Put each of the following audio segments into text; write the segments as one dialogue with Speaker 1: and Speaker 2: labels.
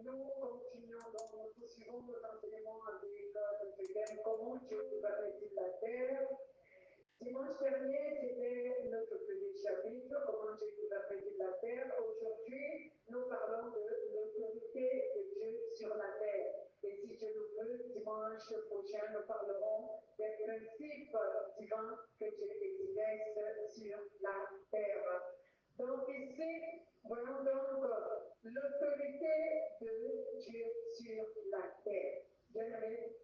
Speaker 1: Nous continuons donc, nous poursuivons nos enseignements avec notre thème comment Dieu gouverne-t-il la terre. Dimanche dernier, c'était notre premier chapitre, comment Dieu gouverne-t-il la terre. Aujourd'hui, nous parlons de l'autorité de Dieu sur la terre. Et si Dieu le veut, dimanche prochain, nous parlerons des principes divins que Dieu exerce sur la terre. Donc ici, voyons donc l'autorité de Dieu sur la terre. Bien-aimés,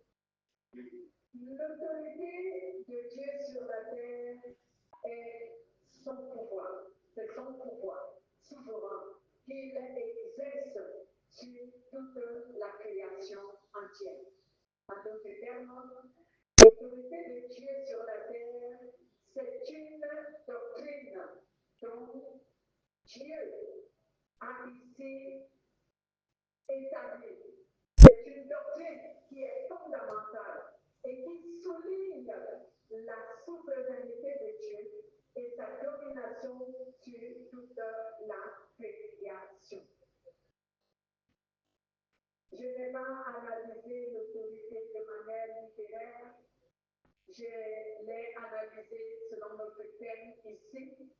Speaker 1: l'autorité de Dieu sur la terre est son pouvoir. C'est son pouvoir souverain qu'il exerce sur toute la création entière. En d'autres termes, l'autorité de Dieu sur la terre, c'est une doctrine dont Dieu a ici établi. C'est une doctrine qui est fondamentale et qui souligne la souveraineté de Dieu et sa domination sur toute la création. Je n'ai pas analysé l'autorité de manière littéraire, je l'ai analysé selon notre thème ici.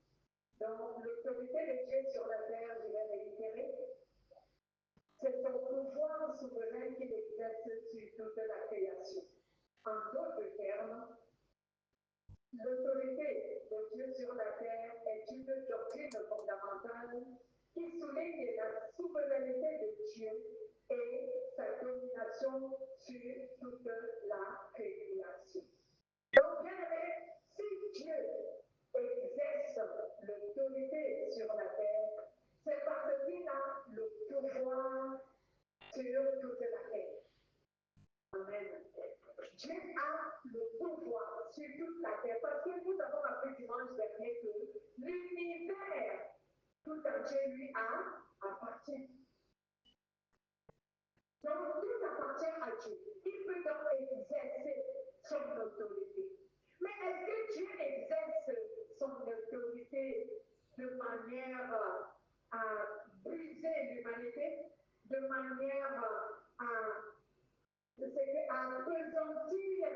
Speaker 1: Donc, l'autorité de Dieu sur la terre, je vais réitérer, c'est son pouvoir souverain qu'il exerce sur toute la création. En d'autres termes, l'autorité de Dieu sur la terre est une doctrine fondamentale qui souligne la souveraineté de Dieu et sa domination sur toute la création. Donc, bien aimé, si Dieu exerce l'autorité sur la terre, c'est parce qu'il a le pouvoir sur toute la terre. Amen. Dieu a le pouvoir sur toute la terre parce que nous avons appris dimanche dernier que l'univers tout entier lui appartient. Donc tout appartient à Dieu. Il peut donc exercer son autorité. Mais est-ce que Dieu exerce son autorité de manière à briser l'humanité, de manière à pesantir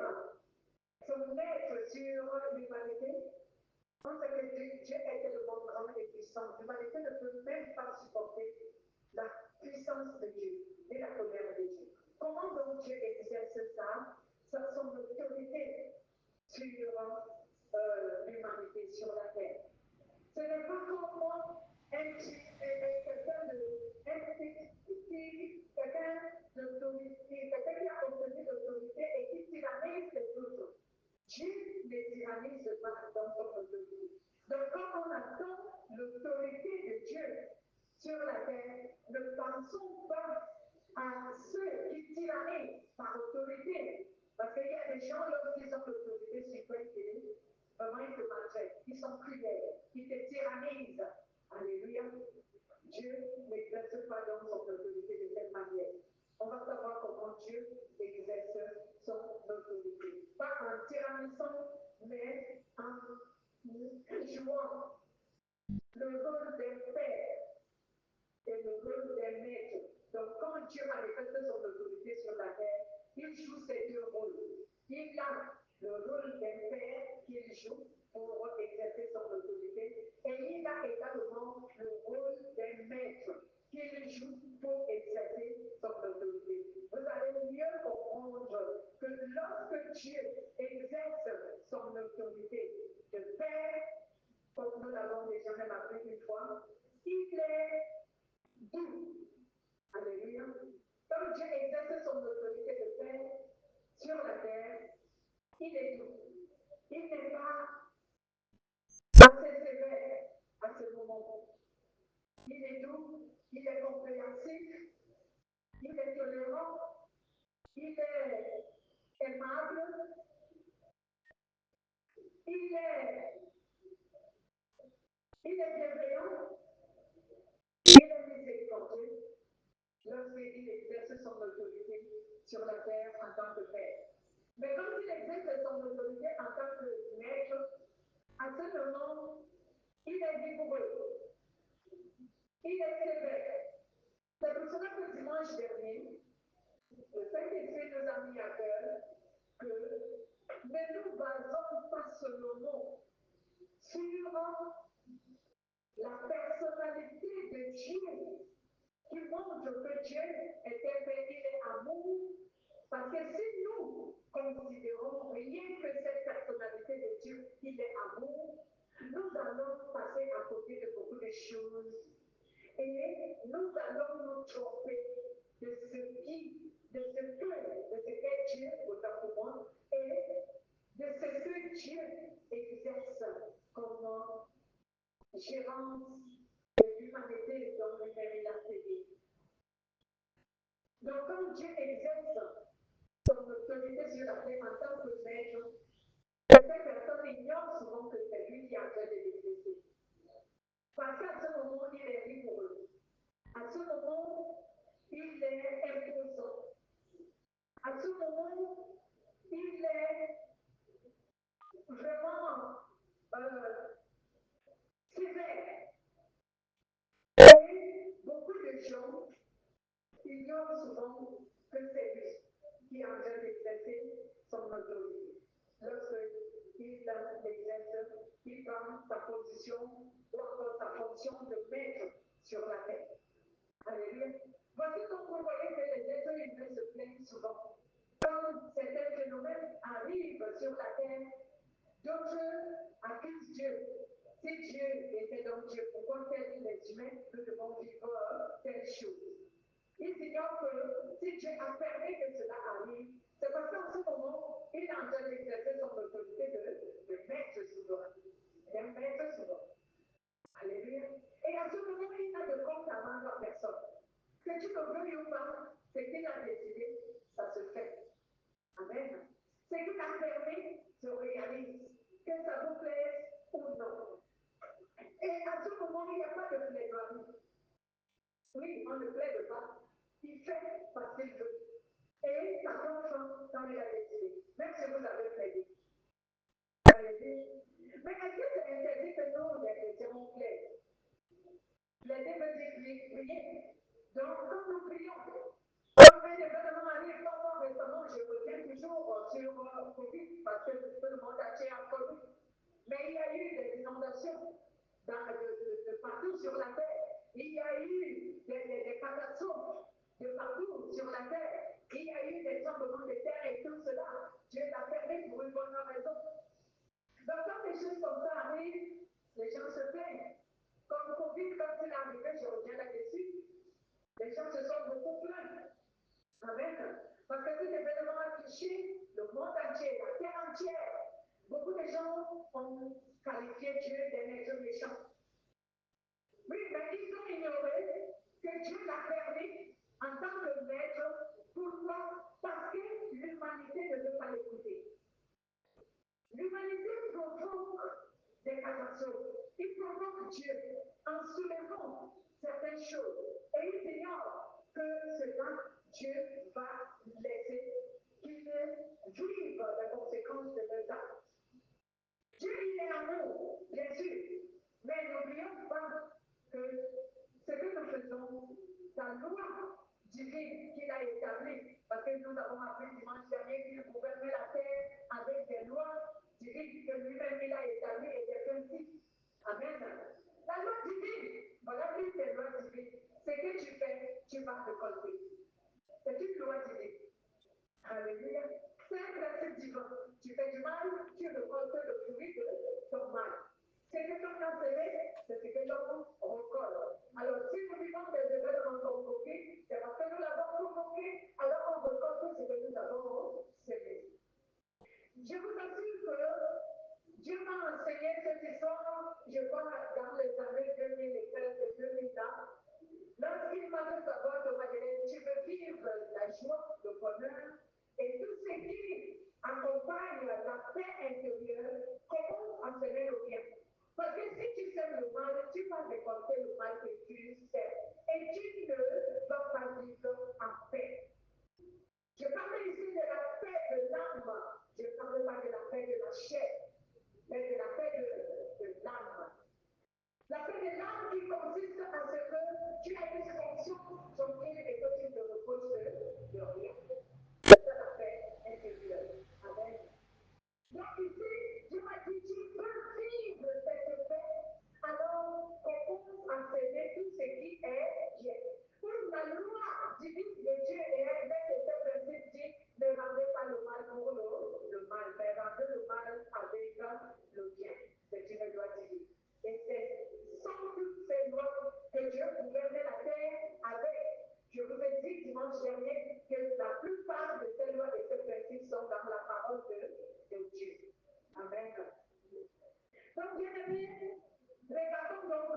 Speaker 1: son être sur l'humanité? On sait que Dieu est tellement grand et puissant. L'humanité ne peut même pas supporter la puissance de Dieu et la colère de Dieu. Comment donc Dieu exerce ça, son autorité sur l'humanité, sur la terre? Ce n'est pas comme quelqu'un d'autorité, quelqu'un qui a obtenu l'autorité et qui tyrannise les autres. Dieu ne tyrannise pas dans son autorité. Donc, quand on attend l'autorité de Dieu sur la terre, ne pensons pas à ceux qui tyrannisent par autorité. Parce qu'il y a des gens, lorsqu'ils ont l'autorité suprême, vraiment ils te maltraitent, ils sont cruels, ils te tyrannisent. Alléluia. Dieu n'exerce pas dans son autorité de cette manière. On va savoir comment Dieu exerce son autorité. Pas en tyrannissant, mais en jouant le rôle des pères et le rôle des maîtres. Donc, quand Dieu manifeste son autorité sur la terre, il joue ces deux rôles. Il a le rôle des pères qu'il joue pour exercer son autorité, et il a également le rôle des maîtres qu'il joue pour exercer son autorité. Vous allez mieux comprendre que lorsque Dieu exerce son autorité de père, comme nous l'avons déjà même appris une fois, il est doux. Alléluia. Comme Dieu exerce son autorité de père sur la terre, il est doux. Il n'est pas assez sévère à ce moment. Il est doux, il est compréhensif, il est tolérant, il est aimable, il est, il est bienveillant, il est miséricordieux lorsqu'il exerce son autorité sur la terre en tant que père. Mais quand il exerce son autorité en tant que maître, à ce moment, il est vigoureux, il est sévère, C'est pour cela que dimanche dernier, le Saint-Esprit nous a mis à cœur que ne nous basons pas seulement sur la personnalité de Dieu qui montre que Dieu est aimé, il est amour. Parce que si nous considérons rien que cette personnalité de Dieu, il est amour, nous allons passer à côté de beaucoup de choses et nous allons nous tromper de ce qu'est Dieu, autant pour moi, et de ce que Dieu exerce comme gérance de l'humanité dans lequel il a fait. Donc, quand Dieu exerce son autorité sur la terre en tant que maître, certaines personnes ignorent souvent que c'est lui qui est en train de l'exercer. Parce qu'à ce moment, il est rigoureux. À ce moment, il est imposant. À ce moment, il est vraiment sévère. Et beaucoup de gens ignorent souvent que c'est lui qui est en train d'exercer son autorité. Lorsqu'il l'exerce, il prend sa position ou encore sa fonction de maître sur la terre. Alléluia. Voici donc vous voyez que les êtres humains se plaignent souvent. Quand certains phénomènes arrivent sur la terre, d'autres accusent Dieu. Si Dieu était donc Dieu, pourquoi les humains nous devons vivre telle chose? Ils ignorent que si Dieu a permis que cela arrive, c'est parce qu'en ce moment, il est en train d'exercer son autorité de maître souverain. D'un maître souverain. Alléluia. Et à ce moment, il n'a de compte à rendre à personne. Que tu le veuilles ou pas, ce qu'il a décidé, ça se fait. Amen. Ce qu'il a permis se réalise. Que ça vous plaise ou non. Et à ce moment, il n'y a pas de plaidoirie. Oui, on ne plaide pas. Il fait parce qu'il veut. Et ça prend fin quand il a décidé. Même si vous avez plaidé. Alléluia. Mais est-ce que c'est interdit que nous, les chrétiens, on plaide? L'aider veut dire prier. Donc, quand nous prions, quand un événement arrive, comme moi récemment, je reviens toujours sur Covid, parce que tout le monde a tué en Covid. Mais il y a eu des inondations de partout sur la terre. Il y a eu des catastrophes de partout sur la terre. Il y a eu des tremblements de terre et tout cela. Dieu l'a permis pour une bonne raison. Donc, quand des choses comme ça arrivent, les gens se plaignent. Comme Covid, quand il est arrivé, je reviens là-dessus, les gens se sont beaucoup plaints. Amen. Parce que cet événement a touché le monde entier, la terre entière. Beaucoup de gens ont qualifié Dieu d'un être méchant. Oui, mais ils ont ignoré que Dieu l'a permis en tant que maître. Pourquoi? Parce que l'humanité ne veut pas l'écouter. L'humanité provoque des catastrophes. Il provoque Dieu en soulevant certaines choses. Et il ignore que cela, Dieu va laisser qu'ils vivent les conséquences de leurs actes. Dieu, il est amour, bien sûr. Mais n'oublions pas que ce que nous faisons, la loi divine qu'il a établie, parce que nous avons appris dimanche dernier qu'il gouvernait la terre avec des lois divines que lui-même il a établies et des principes. Amen. La loi divine, voilà l'une des lois divines. Ce que tu fais, tu vas récolter. C'est une loi divine. Alléluia. C'est un principe divin. Tu fais du mal, tu récoltes le fruit de ton mal. Ce que l'on a semé, c'est ce que l'on récolte. Alors, si nous vivons des événements comme Covid, c'est parce que nous l'avons provoqué, alors on récolte ce que nous avons semé. Je vous assure que Dieu m'a enseigné cette histoire, je crois, dans les années 2013 et 2004. Lorsqu'il m'a fait savoir que Madeleine, tu veux vivre la joie, le bonheur et tout ce qui accompagne la paix intérieure, comment enseigner le bien? Parce que si tu sèmes le mal, tu vas récolter le mal que tu sèmes. Et tu ne vas pas vivre en paix. Je parle ici de la paix de l'âme. Je ne parle pas de la paix de la chair, mais de la paix de l'âme. La paix de l'âme qui consiste à ce que tu as une fonction, ton Bien-aimés, regardons donc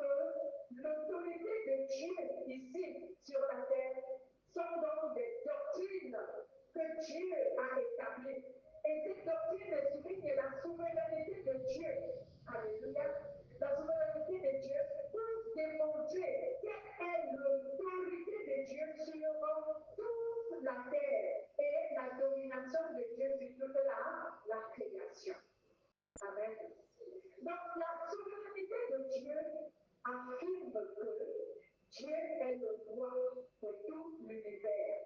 Speaker 1: l'autorité de Dieu ici sur la terre sont donc des doctrines que Dieu a établies. Et ces doctrines soulignent la souveraineté de Dieu. Alléluia. La souveraineté de Dieu pour démontrer quelle est l'autorité de Dieu sur toute la terre et la domination de Dieu sur toute la création. Amen. Donc la souveraineté de Dieu affirme que Dieu est le roi de tout l'univers.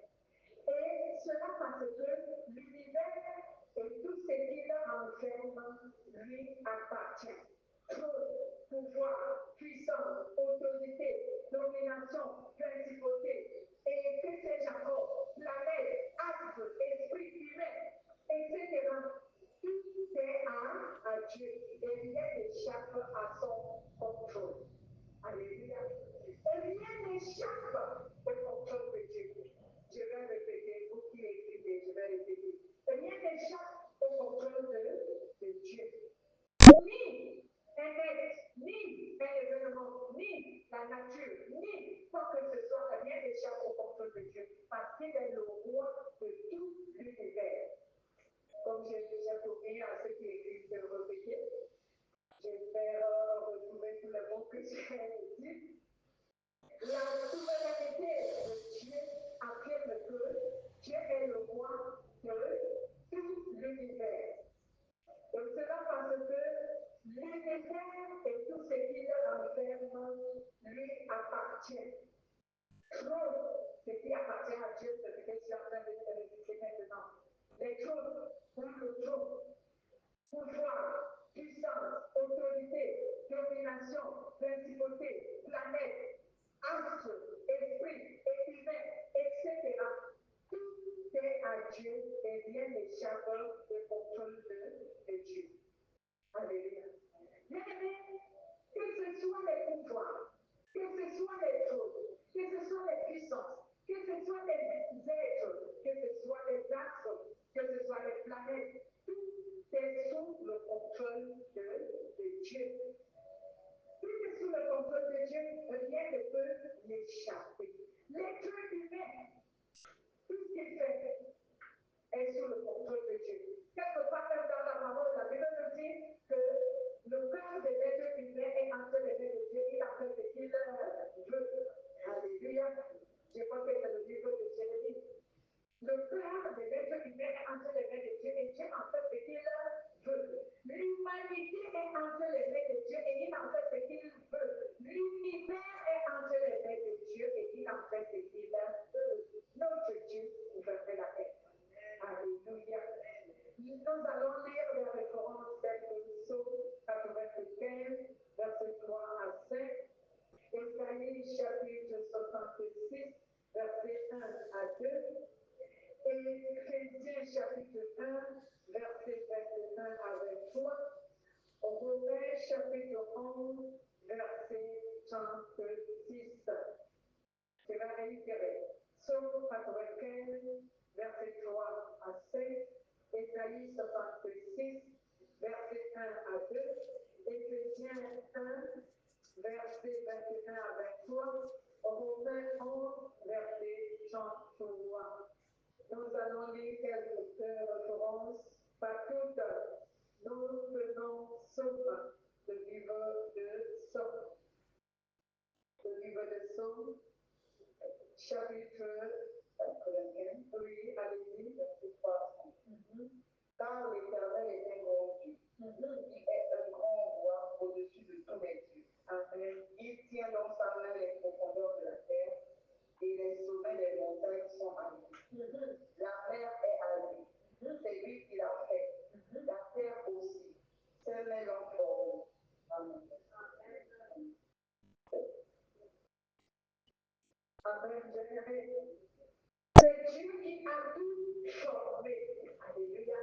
Speaker 1: Et cela parce que l'univers et tout ce qu'il renferme lui appartient. Trône, pouvoir, puissance, autorité, domination, principauté, et que c'est Jacob, planète, astre, esprit humain, etc. Tout est à Dieu et rien n'échappe à son contrôle. Alléluia. Et rien n'échappe au contrôle de Dieu. Je vais répéter, vous qui écrivez, je vais répéter. Rien n'échappe au contrôle de Dieu. Ni un être, ni un événement, ni la nature, ni quoi que ce soit, rien n'échappe au contrôle de Dieu. Parce qu'il est le roi de tout l'univers. Comme j'ai déjà promis à ceux qui écrivent de le répéter, j'espère retrouver tous les mots que j'ai dit. La souveraineté de Dieu affirme que Dieu est le roi de tout l'univers. Et cela parce que l'univers et tout ce qu'il renferme lui appartient. Trône, ce qui appartient à Dieu, c'est ce que je suis en train de réciter maintenant. Les trônes, pour le trône, pouvoir, puissance, autorité, domination, principauté, planète, astre, esprit, et humain, etc. Tout est à Dieu et rien n'échappe au contrôle de Dieu. Alléluia. Bien aimé, que ce soit les pouvoirs, que ce soit les trônes, que ce soit les puissances, que ce soit les êtres, que ce soit les astres, que ce soit les planètes, tout est sous le contrôle de Dieu. Tout est sous le contrôle de Dieu, rien ne peut l'échapper. L'être humain, tout ce qu'il fait est sous le contrôle de Dieu. Quelque part même dans la parole, la Bible nous dit que le cœur de l'être humain est entre les mains de Dieu. Il a fait ce qu'il veut. Alléluia. Je crois que c'est le livre de Jérémie. Le cœur de l'être humain est entre les mains de Dieu et Dieu en fait ce qu'il veut. L'humanité est entre les mains de Dieu et il en fait ce qu'il veut. L'univers est entre les mains de Dieu et il en fait ce qu'il veut. Notre Dieu gouvernerait la terre. Alléluia. Nous allons lire les références de Psaume 95, verset 3 à 5, Ésaïe chapitre 66, verset 1 à 2, et Éphésiens chapitre 1, verset 21 à 23, Romains chapitre 11, verset 36. Je vais réitérer. Psaume 95, verset 3 à 5, Ésaïe 66, verset 1 à 2, Éphésiens 1, verset 21 à 23, Romains 11, verset 33. Nous allons lire quelques références par toutes. Nous faisons Psaume, le livre de Psaume. Le livre de Psaume, chapitre 95, oui, allez-y, verset 3. Car l'Éternel est un grand Dieu. Il est un grand roi au-dessus de tous les dieux. Amen. Il tient dans sa main les profondeurs de la terre et les sommets des montagnes sont à lui. La mer est à lui. C'est lui qui l'a fait. La terre aussi. Ses mains l'ont formé. Amen. Amen. C'est Dieu qui a tout formé. Alléluia.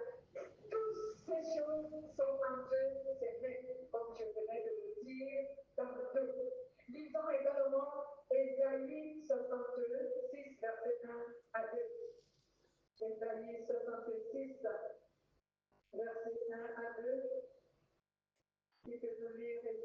Speaker 1: Toutes ces choses sont entre ses mains, comme je venais de le dire tantôt. Lisons également Ésaïe 66, verset 1 à 2. Ésaïe 66, verset 1 à 2. Qui peut nous lire Ésaïe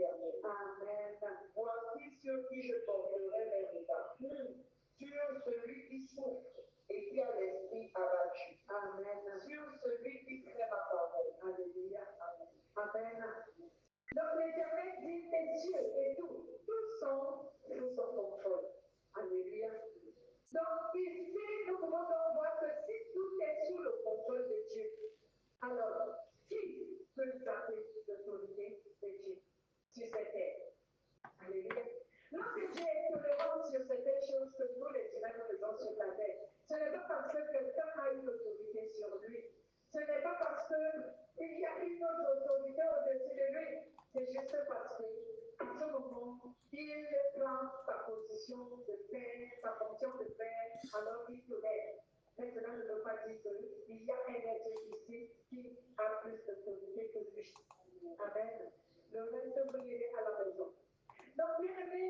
Speaker 1: l'Éternel. Amen. Voici sur qui je porterai mes regards. Sur celui qui souffre et qui a l'esprit abattu. Amen. Sur celui qui crée ma parole. Alléluia. Amen. Donc l'Éternel dit, tes cieux et tout sont sous son contrôle. Alléluia. Donc ici, nous pouvons donc voir que si tout est sous le contrôle de Dieu, alors qui peut taper l'autorité de Dieu sur cette terre? Alléluia. Lorsque Dieu est tolérant sur certaines choses que nous, les humains, nous faisons sur la terre, ce n'est pas parce que quelqu'un a une autorité sur lui. Ce n'est pas parce qu'il y a une autre autorité au-dessus de lui. C'est juste parce que, à ce moment, il prend sa position de père, sa fonction de père, alors il tolère. Mais cela ne veut pas dire qu'il y a un être ici qui a plus d'autorité que lui. Amen. Le reste, vous l'irez à la maison. Donc, bien aimé,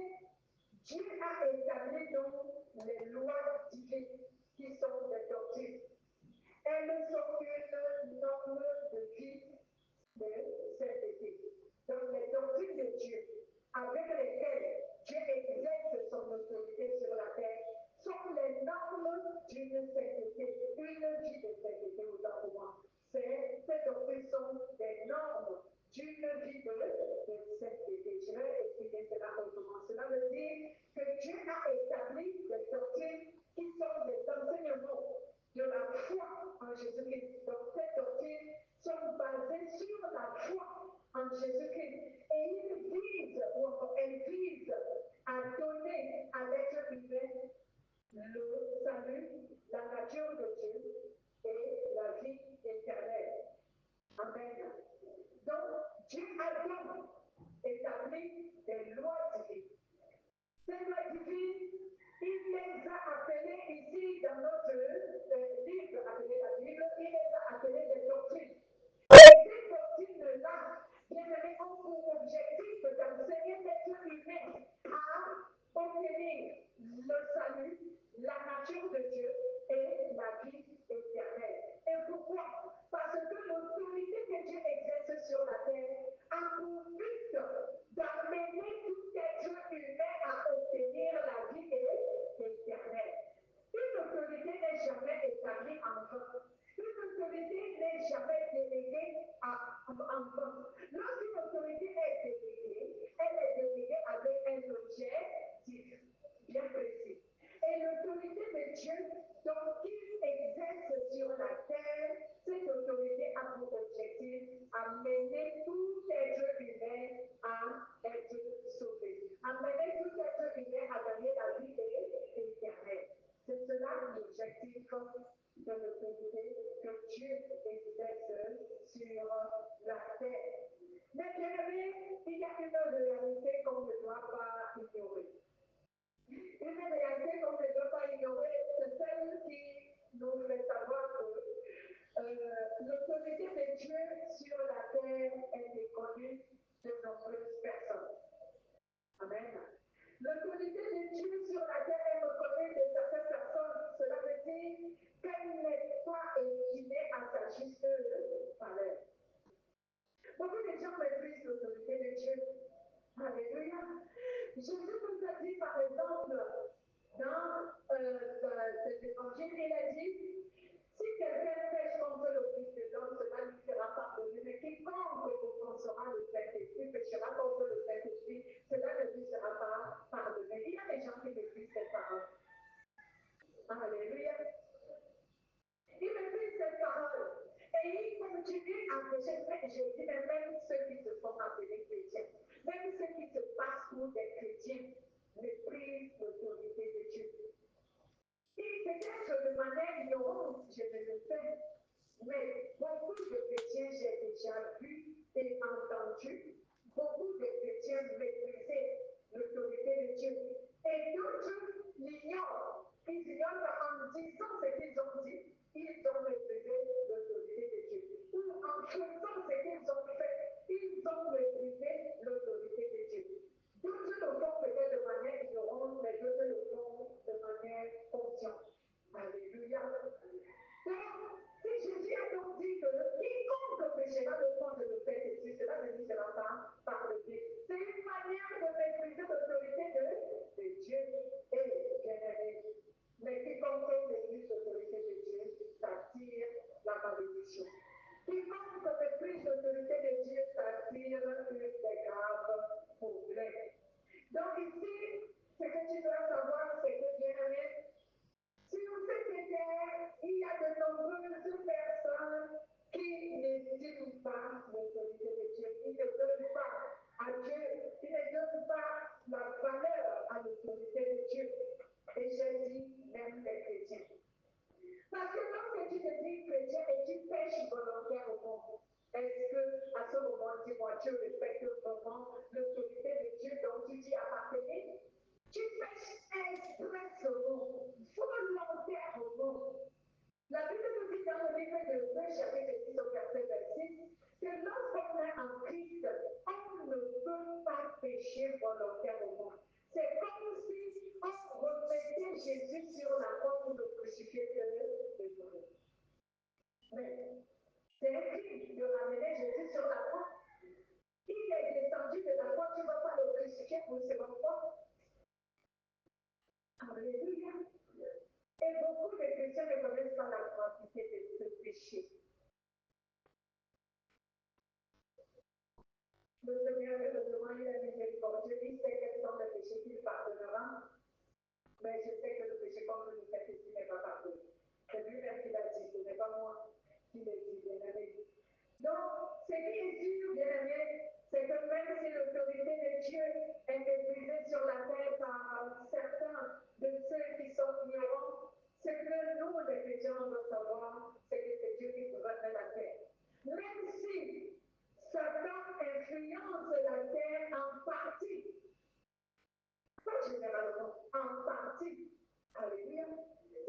Speaker 1: Dieu a établi donc les lois divines qui sont des doctrines. Elles ne sont qu'une norme de vie de sainteté. Donc, les doctrines de Dieu, avec lesquelles Dieu exerce son autorité sur la terre, sont les normes d'une sainteté, une vie de sainteté autant pour moi. Ces doctrines sont des normes d'une vie de sainteté. Je vais expliquer cela autrement. Cela veut dire que Dieu a établi des doctrines qui sont des enseignements de la foi en Jésus-Christ. Donc, ces doctrines sont basées sur la foi en Jésus-Christ. Et elles visent à donner à l'être humain le salut, la nature de Dieu et la vie éternelle. Amen. Donc, Dieu a donc établi des lois divines. Ces lois divines, il les a appelées ici dans notre livre appelé la Bible, il les a appelées des doctrines. Et ces doctrines-là, bien aimés, ont pour objectif d'enseigner l'être humain à obtenir le salut, la nature de Dieu et la vie éternelle. Et pourquoi? Parce que l'autorité que Dieu exerce sur la terre a pour but d'amener tout être humain à obtenir la vie éternelle. Une autorité n'est jamais établie en vain. Une autorité n'est jamais déléguée en vain. Lorsqu'une autorité est déléguée, elle est déléguée avec un objectif bien précis. Et l'autorité de Dieu, donc, qu'il exerce sur la terre, cette autorité a pour objectif amener tout être humain à être sauvé. Amener tout être humain à gagner la vie éternelle. C'est cela l'objectif de l'autorité que Dieu exerce sur la terre. Mais bien aimé, il y a une réalité qu'on ne doit pas ignorer. Une réalité qu'on ne doit pas ignorer, c'est celle qui nous fait savoir que l'autorité de Dieu sur la terre est connue de nombreuses personnes. Amen. L'autorité de Dieu sur la terre est reconnue de certaines personnes. Cela veut dire qu'elle n'est pas estimée à sa juste valeur. Beaucoup de gens méprisent l'autorité de Dieu. Alléluia. Jésus nous a dit, par exemple, dans cet évangile, il a dit, si quelqu'un pêche contre le Fils de l'homme, cela lui sera pardonné. Mais quiconque offensera le Saint-Esprit, péchera contre le Saint-Esprit, cela ne lui sera pas pardonné. Il y a des gens qui méprisent cette parole. Alléluia. Ils méprisent cette parole. Et ils continuent à pécher. Je dis même ceux qui se font appeler chrétiens, même ceux qui se passent pour des chrétiens, méprisent l'autorité de Dieu. Et peut-être de manière ignorante, je ne le sais, mais beaucoup de chrétiens, j'ai déjà vu et entendu, beaucoup de chrétiens mépriser l'autorité de Dieu. Et d'autres l'ignorent. Ils ignorent en disant ce qu'ils ont dit, ils ont méprisé l'autorité de Dieu. Ou en faisant ce qu'ils ont fait, ils donne pas à Dieu, il ne donne pas la valeur à l'autorité de Dieu. Et j'ai dit même les chrétiens. Parce que lorsque tu te dis chrétien et tu pêches volontairement, est-ce que à ce moment, dis-moi, tu respectes vraiment l'autorité de Dieu dont tu dis appartenir? Tu pêches expressément, volontairement. La Bible nous dit dans le livre de 2 chapitre 10 au verset 26 que lorsqu'on est en Christ, on ne peut pas pécher volontairement. C'est comme si on remettait Jésus sur la croix pour le crucifier de nous. Mais c'est écrit de ramener Jésus sur la croix. Il est descendu de la croix, tu ne vas pas le crucifier pour une seconde fois. Alléluia. Et beaucoup de chrétiens ne connaissent pas la quantité de ce péché. Le Seigneur veut me demander la miséricorde. Je dis, c'est quels sont les péchés qu'il pardonnera, mais je sais que le péché contre l'humanité n'est pas pardonné. C'est lui-même qui l'a dit, ce n'est pas moi qui l'ai dit, bien aimé. Donc, ce qui est sûr, bien aimé, c'est que même si l'autorité de Dieu est méprisée sur la terre par certains de ceux qui sont ignorants, ce que nous, les chrétiens, doivons savoir, c'est que c'est Dieu qui gouverne la terre. Même si Satan influence la terre en partie, pas généralement, en partie. Alléluia.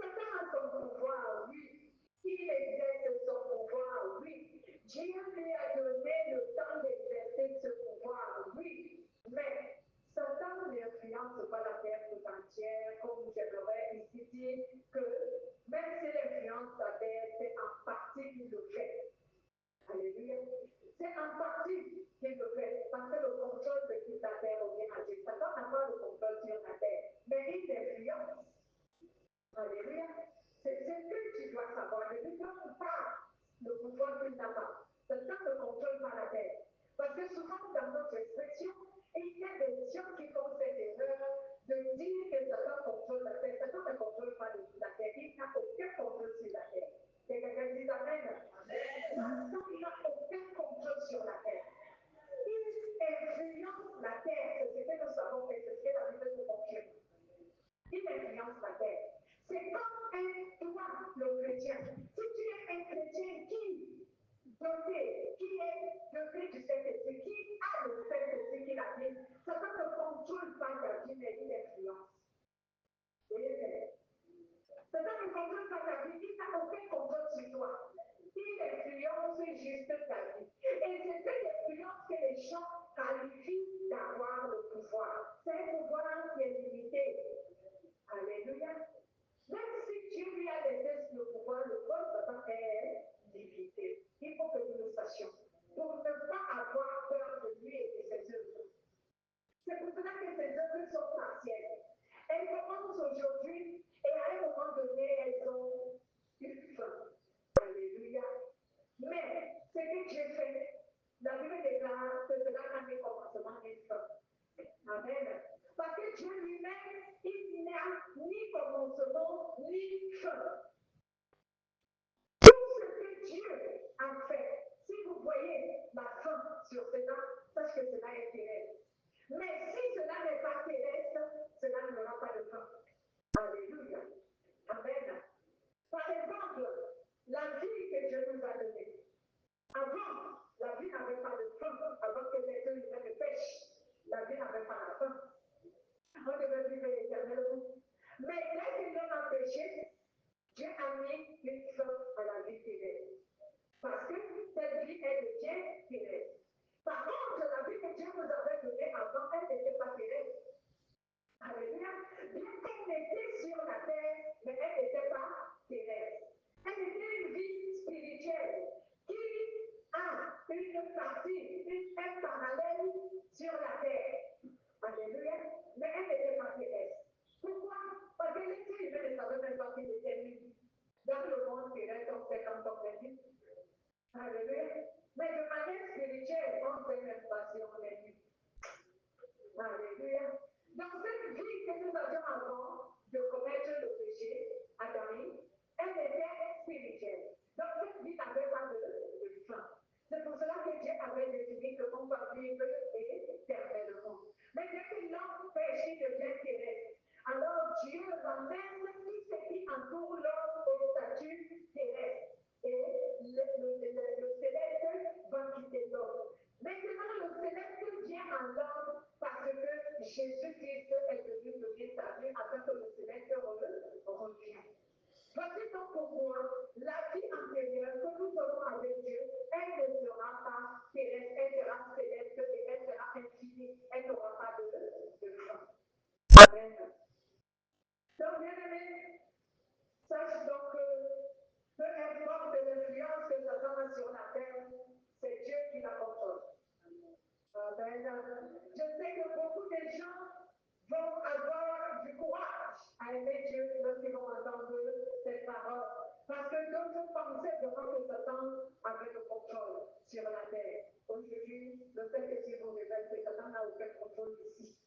Speaker 1: Satan a son pouvoir, oui. Il exerce son pouvoir, oui. Dieu lui a donné le temps d'exercer ce pouvoir, oui. Mais Satan n'influence pas la terre tout entière, comme j'aimerais ici dire que même s'il influence la terre, c'est en partie qu'il le fait. Alléluia. C'est en partie qu'il le fait, parce que le contrôle de toute la terre revient à Dieu. Satan n'a pas le contrôle sur la terre, mais il influence. Alléluia. C'est ce que tu dois savoir. Ne lui donne pas le pouvoir qu'il n'a pas. Satan ne contrôle pas la terre. Parce que souvent, dans notre expression, il y a des gens qui font cette erreur de dire que Satan contrôle la terre. Satan ne contrôle pas la terre. Il n'a aucun contrôle sur la terre. Et quelqu'un dit Amen. Satan n'a aucun contrôle sur la terre. Il influence la terre. C'est ce que nous savons et c'est ce que la Bible nous confirme. Il influence la terre. C'est comme toi, le chrétien. Si tu es un chrétien qui doté, qui est doté du Saint-Esprit, qui a le Saint-Esprit qui l'a dit, Satan ne contrôle pas ta vie, mais il influence. Satan ne contrôle pas ta vie, il n'a aucun contrôle sur toi. Il influence juste ta vie. Et c'est cette influence que les gens qualifient d'avoir le pouvoir. C'est un pouvoir qui est limité. Alléluia. Même si Dieu lui a laissé le pouvoir, le corps Satan est limité. Il faut que nous le sachions. Pour ne pas avoir peur de lui et de ses œuvres. C'est pour cela que ces œuvres sont partielles. Elles commencent aujourd'hui et à un moment donné, elles ont une fin. Alléluia. Mais ce que Dieu fait, la Bible déclare que cela n'a ni commencement ni fin. Amen. Parce que Dieu lui-même, il n'a ni commencement ni fin. Tout ce que Dieu a fait, si vous voyez la fin sur cela, sachez que cela est terrestre. Mais si cela n'est pas terrestre, cela n'aura pas de fin. Alléluia. Amen. Par exemple, la vie que Dieu nous a donnée. Avant, la vie n'avait pas de fin. Avant que les deux humains ne pêchent, la vie n'avait pas de fin. On devait vivre éternellement. Mais dès que l'homme a péché, Dieu en langue parce que Jésus-Christ est venu donner sa vie afin que le céleste revienne. Voici donc pourquoi la vie antérieure que nous aurons avec Dieu, elle ne sera pas terrestre, elle sera céleste et elle sera infinie. Elle n'aura pas de fin. Amen. Donc, bien aimé, sache donc que peu importe l'influence que Satan a sur la terre, c'est Dieu qui la contrôle. Amen. Je sais que beaucoup de gens vont avoir du courage à aimer Dieu lorsqu'ils vont entendre cette parole. Parce que d'autres pensaient devant que Satan avait le contrôle sur la terre. Aujourd'hui, le fait que Dieu vous révèle que Satan n'a aucun contrôle ici.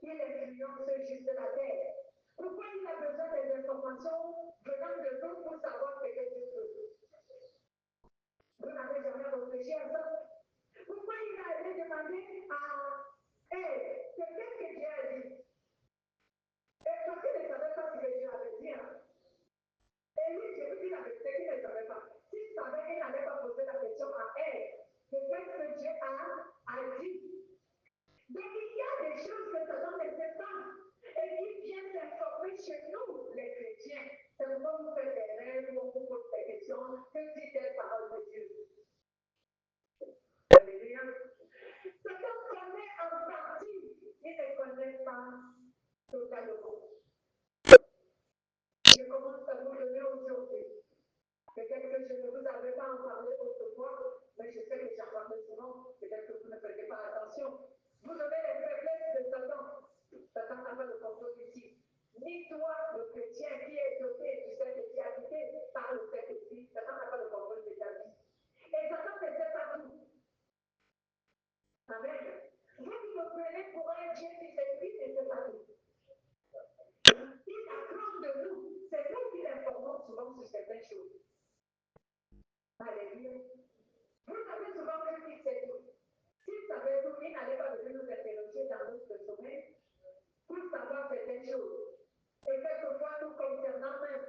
Speaker 1: Il influence juste la terre. Pourquoi il a besoin des informations venant de nous pour savoir ce que Dieu veut? Vous n'avez jamais réfléchi à ça? Pourquoi il a été demandé à elle, c'est qu'est-ce que Dieu a dit? Et parce qu'il ne savait pas ce que Dieu avait dit. Et lui, Dieu dit la vérité qu'il ne savait pas. S'il savait, il n'allait pas poser la question à elle. C'est qu'est-ce que Dieu a dit? Donc il y a des choses que Satan ne sait pas et qui viennent s'informer chez nous, les chrétiens. C'est pourquoi vous faites des rêves, on vous pose des questions, que dit la parole de Dieu? Alléluia. Satan connaît en partie, il ne connaît pas totalement. Je commence à vous donner aujourd'hui. Peut-être que je ne vous avais pas en parlé autrefois, mais je sais que j'en parle souvent. Peut-être que vous ne faites pas attention. Vous avez les faiblesses de Satan. Satan n'a pas le contrôle ici. Ni toi, le chrétien qui est doté du Saint-Esprit, habité par le Saint-Esprit, Satan n'a pas le contrôle de ta vie. Et Satan ne sait pas tout. Amen. Vous me prenez pour un Dieu qui s'explique et ne sait pas tout. Il apprend de nous. C'est nous qui l'informons souvent sur certaines choses. Alléluia. Vous avez souvent cru qu'il sait tout. S'il savait tout, il n'allait pas venir nous interroger dans notre sommeil pour savoir certaines choses. Et quelquefois, nous concernant même.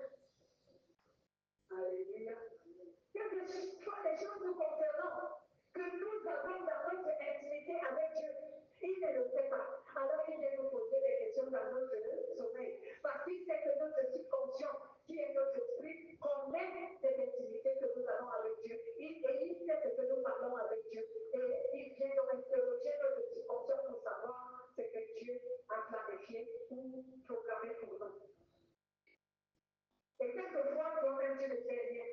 Speaker 1: Alléluia. Quelquefois, les choses nous concernant, que nous avons dans notre intimité avec Dieu, il ne le sait pas. Alors, il vient nous poser des questions dans notre sommeil. Parce qu'il sait que notre subconscient, qui est notre esprit, connaît cette intimité que nous avons avec Dieu. Et il sait ce que nous parlons avec Dieu. Et il vient nous interroger notre subconscient pour savoir ce que Dieu a planifié ou programmé pour nous. Et quelquefois, toi-même, tu le sais bien.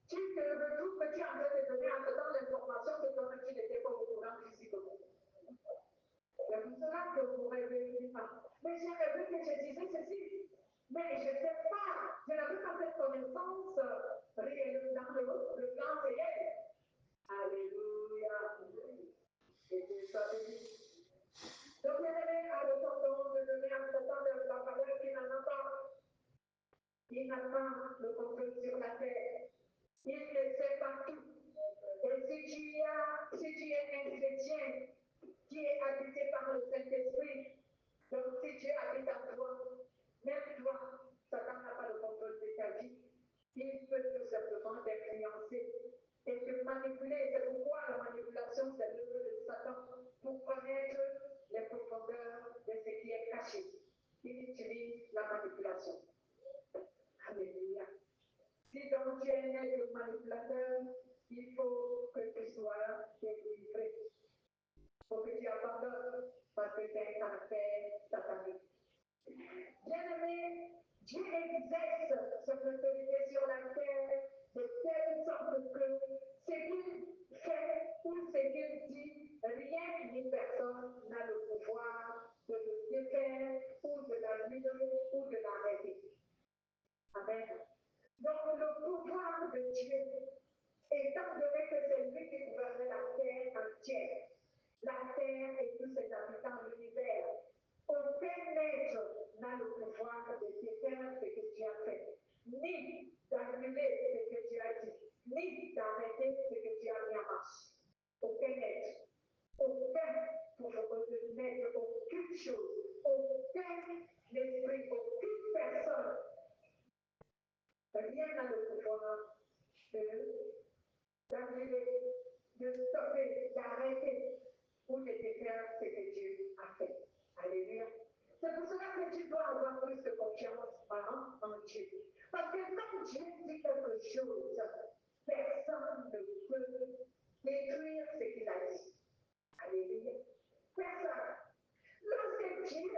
Speaker 1: Tu te retrouves que tu es en train de donner à Satan l'information que toi-même tu n'étais pas au courant physiquement. C'est pour cela que vous réveillez pas. Mais j'ai rêvé que je disais ceci. Mais je ne sais pas. Je n'avais pas cette connaissance réelle dans le plan réel. Alléluia. Et Dieu soit béni. Donc, bien aimé, à l'automne de donner à Satan la valeur qu'il n'en a pas. Il n'a pas le contrôle sur la terre. Il le sait partout. Et si tu es un chrétien qui est habité par le Saint-Esprit, donc si Dieu habite en toi, même toi, Satan n'a pas le contrôle de ta vie. Il peut tout simplement t'influencer et te manipuler. C'est pourquoi la manipulation, c'est l'œuvre de Satan pour connaître les profondeurs de ce qui est caché. Il utilise la manipulation. Alléluia. Si donc tu es un manipulateur, il faut que tu sois délivré. Il faut que tu abandonnes parce que c'est un caractère satanique. Bien-aimé, Dieu exerce son autorité sur la terre de telle sorte que ce qu'il fait ou ce qu'il dit, rien ni personne n'a le pouvoir de le défaire ou de l'annuler ou de l'arrêter. Amen. Donc le pouvoir de Dieu, étant donné que c'est lui qui gouverne la terre entière, la terre et tous ses habitants de l'univers, aucun être n'a le pouvoir de défaire ce que Dieu a fait, ni d'annuler ce que Dieu a dit, ni d'arrêter ce que Dieu a mis en marche. Aucun être, aucun pouvoir de n'être aucune chose, aucun esprit, aucune personne. Rien n'a le pouvoir d'annuler, de stopper, d'arrêter pour t'aider à faire ce que Dieu a fait. Alléluia. C'est pour cela que tu dois avoir plus de confiance en Dieu. Parce que quand Dieu dit quelque chose, personne ne peut détruire ce qu'il a dit. Alléluia. Personne. Lorsque Dieu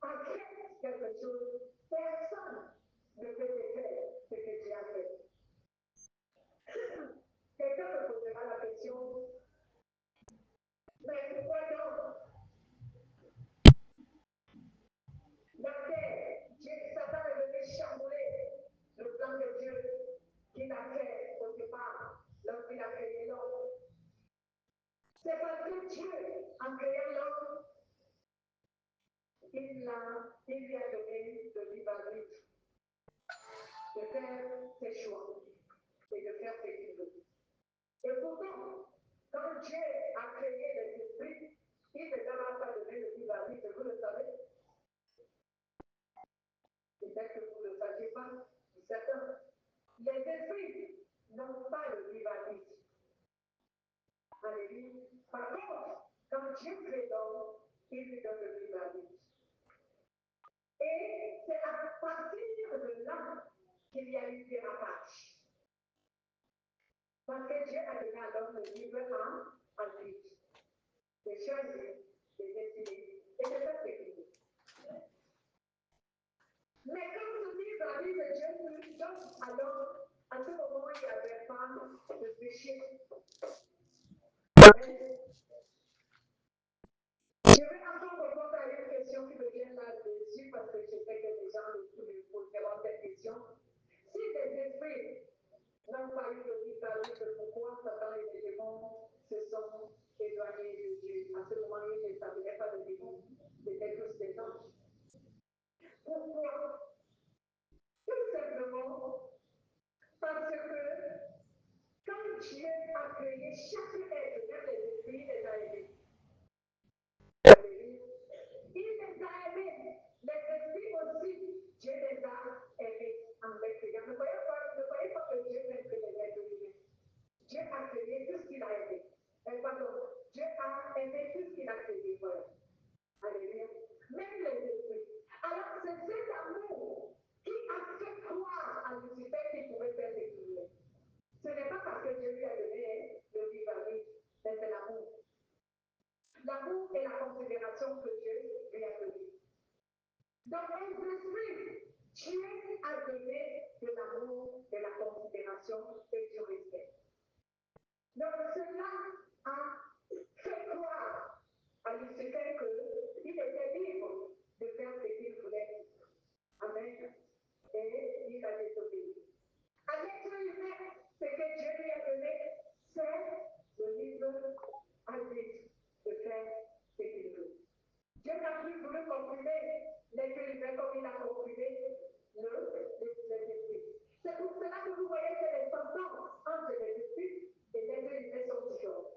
Speaker 1: a fait quelque chose, personne ne peut défaire ce que Dieu a fait. Quelqu'un me posera la question, mais pourquoi donc la terre, Satan est venu chambouler le plan de Dieu qu'il a fait au départ lorsqu'il a créé l'homme. C'est parce que Dieu, en créant l'homme, il lui a donné le libre arbitre de faire ses choix et de faire ce qu'il veut. Et pourtant, quand Dieu a créé les esprits, il ne leur a pas donné le libre arbitre, vous le savez. Peut-être que vous ne le saviez pas, certains. Les esprits n'ont pas le libre arbitre. Alléluia. Par contre, quand Dieu crée l'homme, il lui donne le libre arbitre. Et c'est à partir de là qu'il y a eu des rapages. Parce que Dieu a donné à l'homme le libre arbitre. De choisir, de décider, et de faire ce qu'il veut. Mais quand ce libre arbitre de Dieu lui donne à l'homme, à ce moment, il n'y avait pas de péché. Amen. Je vais encore répondre à une question qui me vient là-dessus parce que je sais que les gens me poseront cette question. Si les esprits n'ont pas eu de libre arbitre, pourquoi Satan et les démons se sont éloignés de Dieu? À ce moment, ils ne savaient pas de démons, c'était tous des anges. Pourquoi? Tout simplement parce que quand Dieu a créé chaque être, même les esprits, les a aimés. Il les a aimés. Les esprits aussi, Dieu les a aimés en les créant. Ne voyez pas que Dieu n'aime que les êtres humains. Dieu a créé tout ce qu'il a aimé. Pardon, Dieu a aimé tout ce qu'il a créé. Voilà. Alléluia. Même les esprits. Alors, c'est cet amour qui a fait croire à Lucifer qu'il pouvait faire des crimes. Ce n'est pas parce que Dieu lui a donné le libre arbitre, mais c'est l'amour. L'amour et la considération que Dieu lui a donné. Donc, aux esprits, Dieu a donné de l'amour, de la considération et du respect. Donc, cela a fait croire à Lucifer qu'il était libre de faire ce qu'il voulait. Amen. Et il a désobéi. À l'être humain, ce que Dieu lui a donné, c'est le libre arbitre de faire ce qu'il veut. Dieu n'a plus voulu comprimer l'être humain comme il a comprimé les esprits. C'est pour cela que vous voyez que les sentences entre les esprits et l'être humain sont différentes.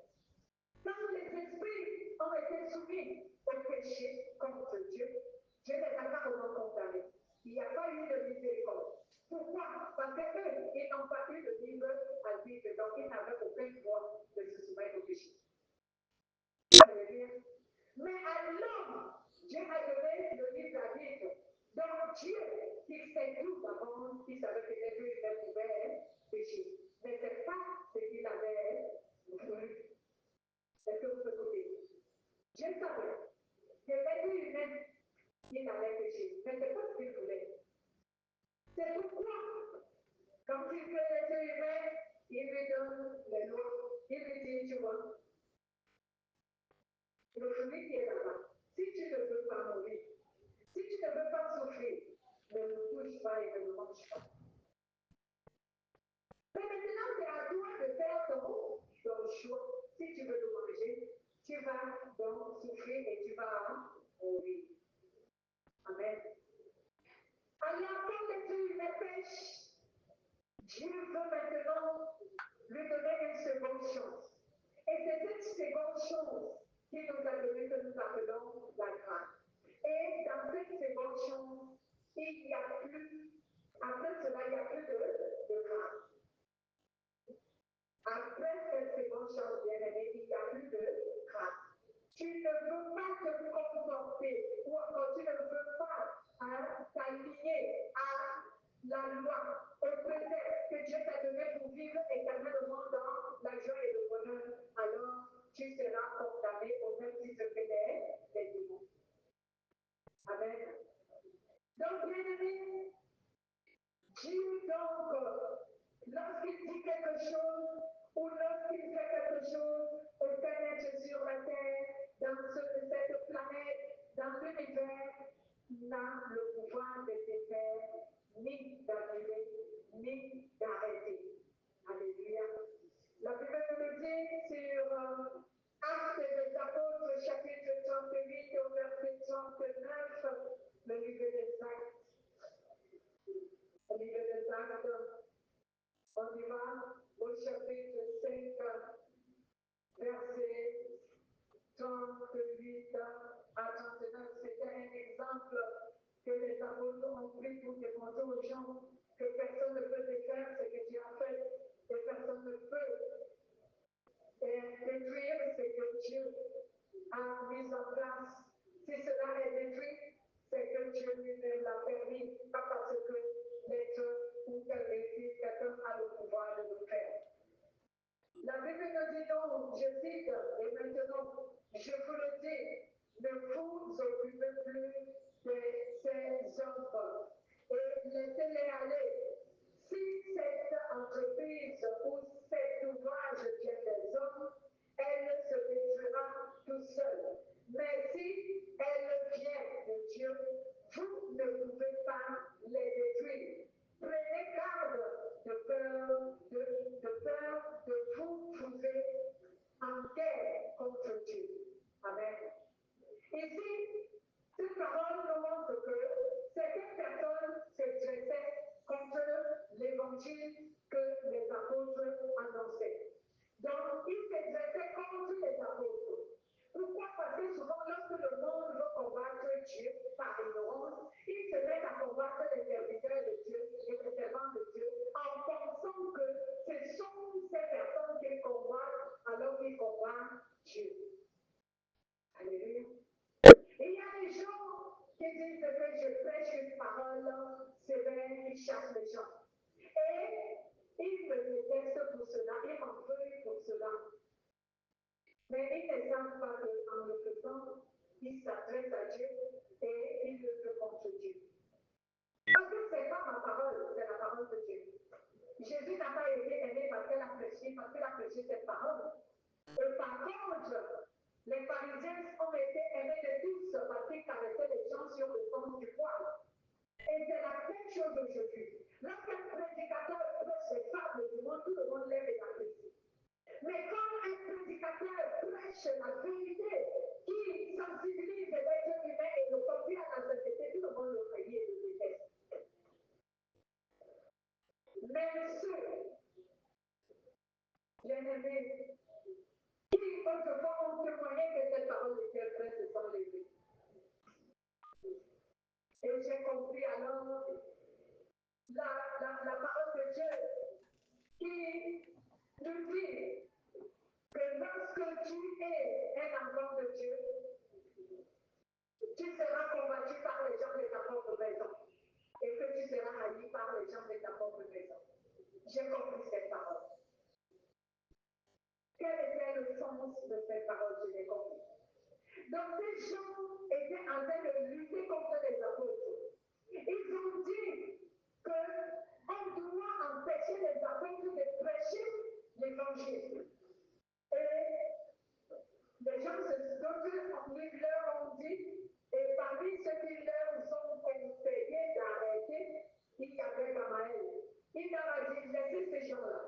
Speaker 1: Quand les esprits ont été soumis au péché contre Dieu, Dieu les a pas vraiment condamnés. Il n'y a pas eu de miséricorde. Pourquoi? Parce qu'eux, ils n'ont pas eu de libre arbitre, donc ils n'avaient aucun droit de se soumettre au péché. Alléluia. Mais à l'homme, Dieu a donné le libre arbitre. Donc Dieu fixait tout avant, il savait que les deux humains pouvaient pécher. Mais ce n'est pas ce qu'il avait voulu. Est-ce que vous écoutez? Dieu savait que l'être humain, il avait péché. Mais ce n'est pas ce qu'il voulait. C'est pourquoi, quand il fait l'être humain, il lui donne les lois. Il lui dit, tu vois, le fruit qui est là-bas, si tu ne veux pas mourir, si tu ne veux pas souffrir, ne le touche pas et ne le mange pas. Mais maintenant, c'est à toi de faire ton choix. Si tu veux le manger, tu vas donc souffrir et tu vas mourir. Amen. Alors, quand l'être humain pêche, Dieu veut maintenant lui donner une seconde chance. Et c'est cette seconde chance qui nous a donné que nous appelons la grâce. Et dans cette seconde chance, il n'y a plus, après cela, il n'y a plus de grâce. Après cette seconde chance, bien aimé, il n'y a plus de grâce. tu ne veux pas te comporter, ou encore tu ne veux pas t'aligner à la loi, au précepte que Dieu t'a donné pour vivre éternellement dans la joie et le bonheur, alors tu seras condamné au même titre que les démons. Amen. Donc, bien aimé, Dieu, donc, lorsqu'il dit quelque chose, ou lorsqu'il fait quelque chose, aucun être sur la terre, dans cette planète, dans l'univers, n'a le pouvoir de défaire, ni d'annuler, ni d'arrêter. Alléluia. La Bible nous dit sur Actes des Apôtres, chapitre 38, au verset 39, le livre des Actes. Le livre des Actes, on y va au chapitre 5, verset 38 à 39. C'était un exemple que les apôtres ont pris pour démontrer aux gens que personne ne peut défaire ce que Dieu a fait et personne ne peut détruire ce que Dieu a mis en place. Si cela est détruit, c'est que Dieu lui-même l'a permis, pas parce que l'être ou quelqu'un a le pouvoir de le faire. La Bible nous dit donc, je cite, et maintenant, je vous le dis, ne vous occupez plus de ces hommes et laissez-les aller. Si cette entreprise ou cet ouvrage vient des hommes, elle se détruira tout seul. Mais si elle vient de Dieu, vous ne pouvez pas les détruire. Prenez garde de peur de vous trouver en guerre contre Dieu. Amen. Ici, cette parole nous montre que certaines personnes se dressaient contre l'évangile que les apôtres annonçaient. Donc, ils se dressaient contre les apôtres. Pourquoi? Parce que souvent, lorsque le monde veut combattre Dieu par ignorance, ils se mettent à combattre les serviteurs de Dieu et les servants de Dieu en pensant que ce sont ces personnes qu'ils combattent alors qu'ils combattent Dieu. Alléluia. Et il y a des gens qui disent que je prêche une parole sévère qui chasse les gens. Et ils me détestent pour cela, ils m'en veulent pour cela. Mais ils ne savent pas qu'en le faisant, ils s'adressent à Dieu et ils le font contre Dieu. Parce que ce n'est pas ma parole, c'est la parole de Dieu. Jésus n'a pas été aimé parce qu'il a prêché cette parole. Et par contre, les pharisiens ont été aimés de tous parce qu'ils caressaient les gens sur le sens du poil. Et c'est la même chose aujourd'hui. Lorsqu'un prédicateur prêche les fables du monde, tout le monde lève et apprécie. Mais quand un prédicateur prêche la vérité qui sensibilise l'être humain et le conduit à la société, tout le monde le craignait et le déteste. Même ceux, bien-aimés, qui autrefois ont témoigné que cette parole était vraie se sont levés. Et j'ai compris alors la parole de Dieu qui nous dit que lorsque tu es un enfant de Dieu, tu seras combattu par les gens de ta propre maison et que tu seras haï par les gens de ta propre maison. J'ai compris cette parole. Quel était le sens de cette parole? Je l'ai compris. Donc, ces gens étaient en train de lutter contre les apôtres. Ils ont dit qu'on doit empêcher les apôtres de prêcher l'évangile. Et les gens, d'autres leur ont dit, et parmi ceux qui leur ont conseillé d'arrêter, il y avait Gamaël. Il leur a dit, laissez ces gens-là.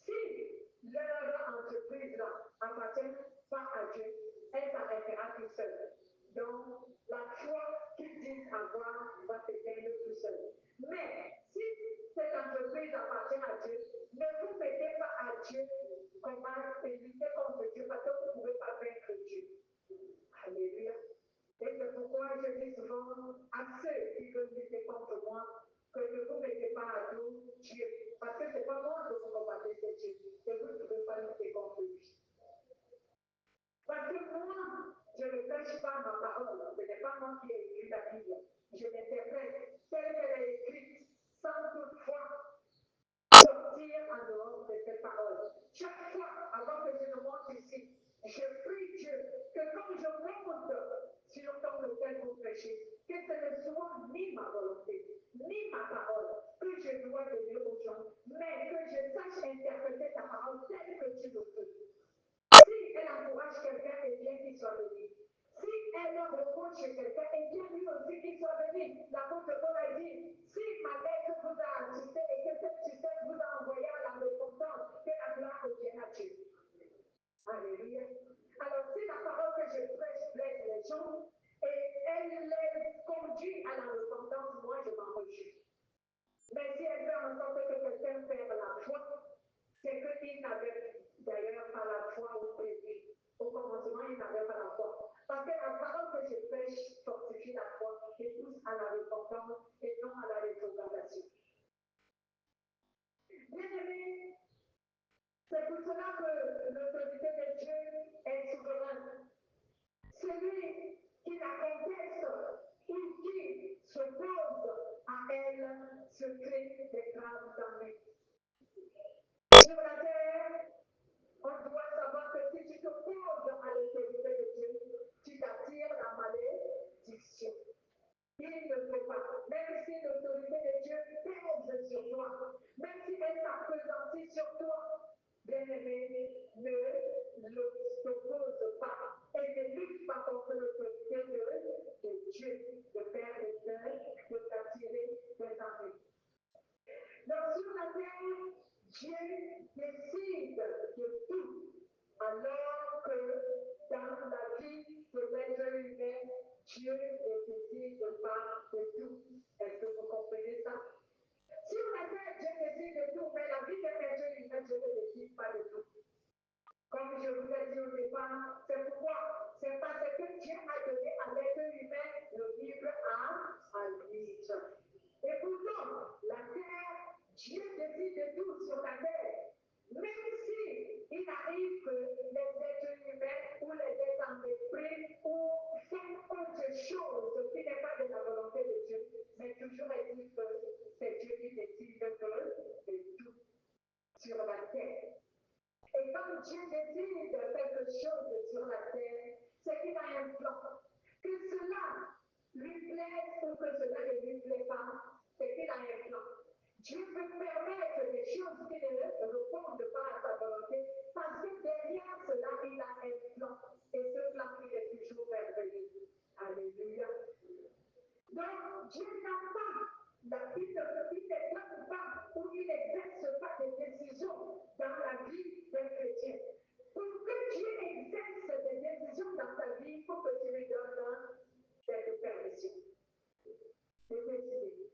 Speaker 1: Si leur entreprise-là appartient pas à Dieu, elle s'arrêtera tout seul. Donc, la foi qu'ils disent avoir va s'éteindre tout seul. Mais si cette entreprise appartient à Dieu, ne vous mettez pas à Dieu comment lutter contre Dieu parce que vous ne pouvez pas vaincre Dieu. Alléluia. Et c'est pourquoi je dis souvent à ceux qui veulent lutter contre moi que ne vous mettez pas à dos Dieu. Parce que ce n'est pas moi que vous combattez, c'est Dieu. Et vous ne pouvez pas lutter contre lui. Parce que moi, prêche pas ma parole. Ce n'est pas moi qui ai écrit la Bible. Je l'interprète telle qu'elle est écrite, sans toutefois sortir en dehors de cette parole. Chaque fois, avant que je le monte ici, je prie Dieu que quand je monte sur ton autel pour prêcher, que ce ne soit ni ma volonté, ni ma parole que je dois donner aux gens, mais que je sache interpréter ta parole telle que tu le veux. Si elle encourage quelqu'un, et bien qu'il soit béni. Si elle reproche quelqu'un, et bien lui aussi qu'il soit béni. L'apôtre Paul a dit, si ma lettre vous a assisté et que cette système vous a envoyé à la repentance, que la gloire revienne à Dieu. Alléluia. Alors, si la parole que je prêche blesse les gens et elle les conduit à la repentance, moi je m'en réjouis. Mais si elle fait en sorte que quelqu'un perd la foi, c'est qu'il n'avait d'ailleurs pas la foi au début. Au commencement, il n'avait pas la foi. Parce que la parole que je prêche fortifie la foi et pousse à la repentance et non à la rétrogradation. Bien-aimés, c'est pour cela que l'autorité de Dieu est souveraine. Celui qui la conteste ou qui s'oppose à elle se crée des graves damnés. Sur la terre, on doit savoir que si tu t'opposes à l'autorité de Dieu, tu t'attires la malédiction. Il ne faut pas, même si l'autorité de Dieu pèse sur toi, même si elle s'appesantit sur toi, bien-aimé, ne t'oppose pas et ne lutte pas contre l'autorité de Dieu, de faire des deuils, de t'attirer des ennuis. Donc sur la terre, Dieu décide de tout, alors que dans la vie de l'être humain, Dieu ne décide pas de tout. Est-ce que vous comprenez ça? Sur la terre, Dieu décide de tout, mais la vie de l'être humain, Dieu ne décide pas de tout. Comme je vous ai dit au départ, c'est pourquoi? C'est parce que Dieu a donné à l'être humain le libre arbitre. Et pourtant, la terre, Dieu décide de tout sur la terre. Même si il arrive que les êtres humains ou les êtres en esprit ou font autre chose qui n'est pas de la volonté de Dieu, mais toujours est-il que c'est Dieu qui décide de tout sur la terre. Et quand Dieu décide quelque chose sur la terre, c'est qu'il a un plan. Que cela lui plaise ou que cela ne lui plaît pas, c'est qu'il a un plan. Dieu peut permettre des choses qui ne répondent pas à sa volonté, parce que derrière cela, il a un plan. Et ce plan, il est toujours merveilleux. Alléluia. Donc, Dieu n'a pas, il ne donne pas ou il n'exerce pas des décisions dans la vie d'un chrétien. Pour que Dieu exerce des décisions dans ta vie, il faut que tu lui donnes cette permission de décider.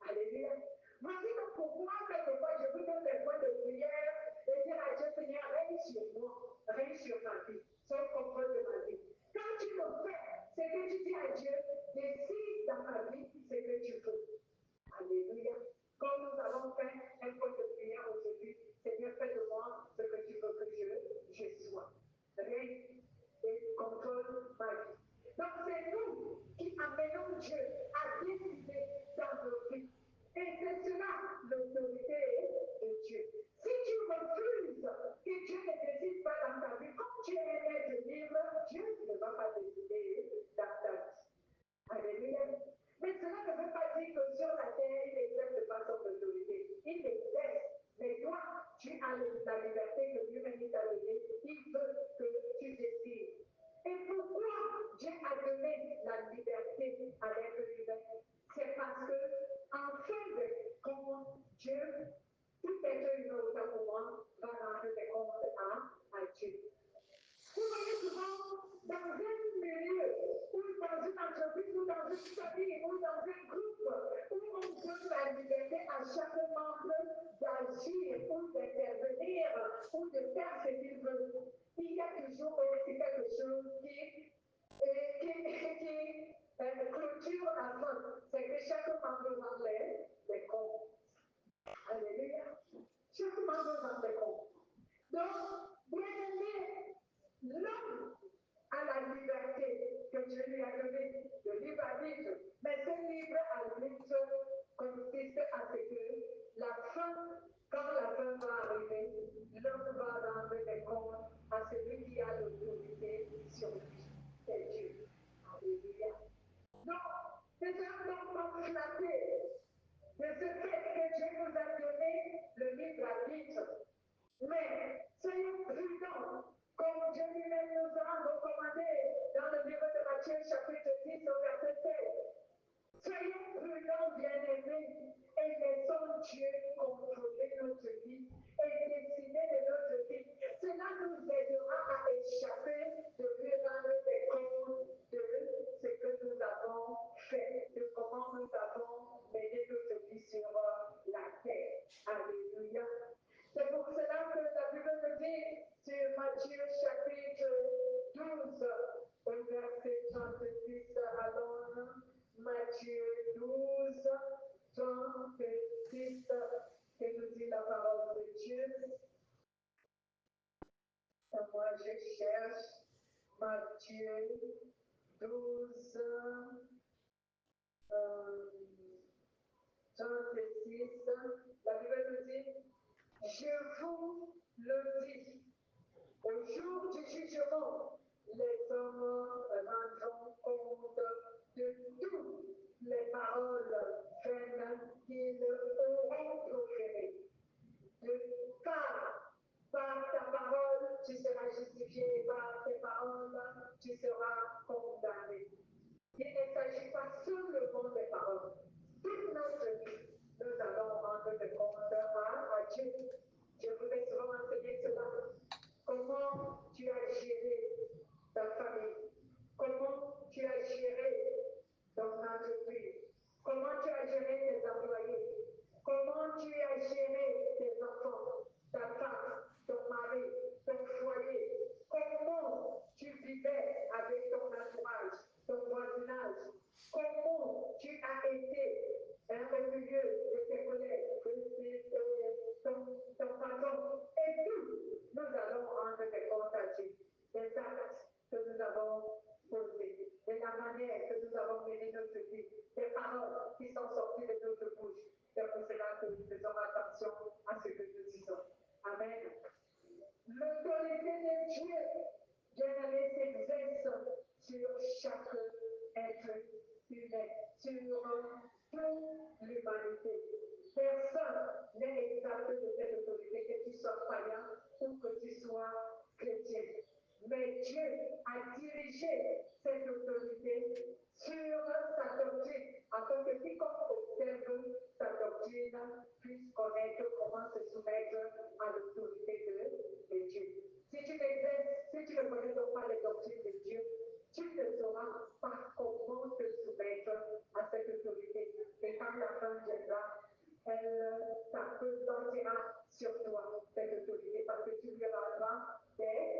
Speaker 1: Alléluia. Voici donc pourquoi, quelquefois, je vous donne des points de prière et dire à Dieu, Seigneur, règne sur moi, règne sur ma vie, sois contrôle de ma vie. Quand tu le fais, c'est que tu dis à Dieu, décide dans ma vie ce que tu veux. Alléluia. Comme nous allons faire un point de prière aujourd'hui, Seigneur, fais de moi ce que tu veux que je sois. Règne et contrôle ma vie. Donc c'est nous qui amenons Dieu à décider dans nos vies. Et c'est cela l'autorité de Dieu. Si tu refuses que Dieu ne décide pas dans ta vie, comme tu es un être libre, Dieu ne va pas décider dans ta vie. Alléluia. Mais cela ne veut pas dire que sur la terre, il n'exerce pas son autorité. Il l'exerce. Mais toi, tu as la liberté que Dieu t'a donnée. Il veut que tu décides. Et pourquoi Dieu a donné la liberté à l'être humain? C'est parce que, en fin de compte, Dieu, tout être humain autant pour moi, va rendre des comptes à Dieu. Vous voyez souvent, dans un milieu, ou dans une entreprise, ou dans une famille, ou dans un groupe, où on donne la liberté à chaque membre d'agir, ou d'intervenir, ou de faire ce qu'il veut, il y a toujours quelque chose qui clôture avant. C'est que chaque membre rend les comptes. Alléluia. Chaque membre rend les comptes. Donc, bien aimé, l'homme a la liberté Dieu habite consiste à ce que la fin, quand la fin va arriver, l'homme va rendre des comptes à celui qui a l'autorité sur lui, c'est Dieu. Alléluia. Donc, c'est un moment flatté de ce fait que Dieu nous a donné le libre arbitre. Mais soyons prudents, comme Dieu lui-même nous a recommandé dans le livre de Matthieu, chapitre 10, au verset 16. Soyons prudents, bien-aimés, et laissons Dieu contrôler notre vie et décider de notre vie. Cela nous aidera à échapper de lui rendre des comptes de ce que nous avons fait, de comment nous avons mené notre vie sur la terre. Alléluia. C'est pour cela que la Bible nous dit sur Matthieu chapitre 12, au verset 36, alors Matthieu 12, 36, que nous dit la parole de Dieu. Et moi, je cherche Matthieu 12, 36. La Bible nous dit, je vous le dis, au jour du jugement, les hommes rendront compte de toutes les paroles vaines qu'ils auront proférées. Par ta parole, tu seras justifié, par tes paroles, tu seras condamné. Il ne s'agit pas seulement des paroles. Toute notre vie, nous allons rendre des comptes à Dieu. Je vous ai souvent enseigné cela. Comment tu as géré ta famille? Comment tu as géré ton entreprise? Comment tu as géré tes employés? Comment tu as géré tes enfants, ta femme, ton mari, ton foyer? Comment tu vivais avec ton entourage, ton voisinage? Comment tu as été au milieu de tes collègues, de ton patron? Et tout, nous allons rendre des comptes à Dieu des actes que nous avons posés, de la manière que nous avons mené notre vie, des paroles qui sont sorties de notre bouche. C'est pour cela que nous faisons attention à ce que nous disons. Amen. L'autorité de Dieu, bien-aimé, s'exerce sur chaque être humain, sur toute l'humanité. Personne n'est exempt de cette autorité, que tu sois païen ou que tu sois chrétien. Mais Dieu a dirigé cette autorité sur sa doctrine, afin que quiconque observe sa doctrine puisse connaître comment se soumettre à l'autorité de Dieu. Si tu ne connais donc pas les doctrines de Dieu, tu ne sauras pas comment te soumettre à cette autorité. Et quand la fin viendra, elle s'apesantira sur toi, cette autorité, parce que tu lui rendras des